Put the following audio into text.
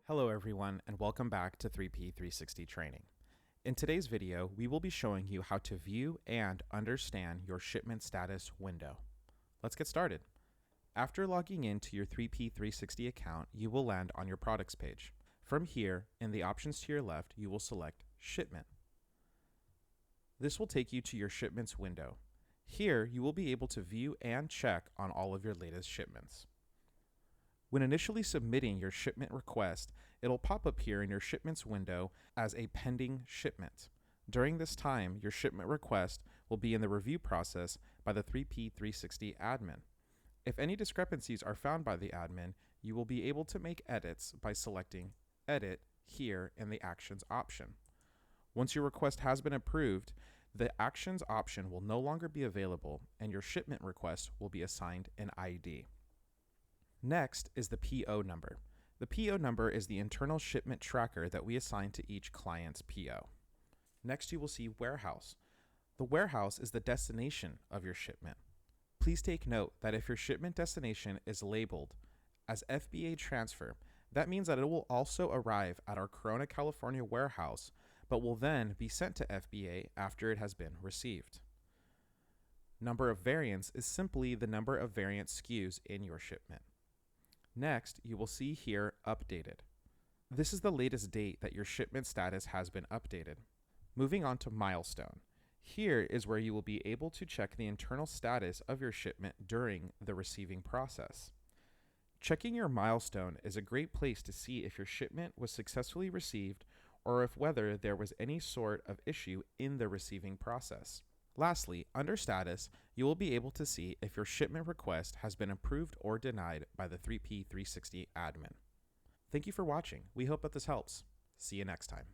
Hello everyone and welcome back to 3P360 Training. In today's video, we will be showing you how to view and understand your shipment status window. Let's get started. After logging into your 3P360 account, you will land on your products page. From here, in the options to your left, you will select Shipment. This will take you to your shipments window. Here, you will be able to view and check on all of your latest shipments. When initially submitting your shipment request, it'll pop up here in your shipments window as a pending shipment. During this time, your shipment request will be in the review process by the 3P360 admin. If any discrepancies are found by the admin, you will be able to make edits by selecting Edit here in the Actions option. Once your request has been approved, the Actions option will no longer be available and your shipment request will be assigned an ID. Next is the PO number. The PO number is the internal shipment tracker that we assign to each client's PO. Next, you will see warehouse. The warehouse is the destination of your shipment. Please take note that if your shipment destination is labeled as FBA transfer, that means that it will also arrive at our Corona, California warehouse, but will then be sent to FBA after it has been received. Number of variants is simply the number of variant SKUs in your shipment. Next, you will see here updated. This is the latest date that your shipment status has been updated. Moving on to milestone. Here is where you will be able to check the internal status of your shipment during the receiving process. Checking your milestone is a great place to see if your shipment was successfully received or if whether there was any sort of issue in the receiving process. Lastly, under status, you will be able to see if your shipment request has been approved or denied by the 3P360 admin. Thank you for watching. We hope that this helps. See you next time.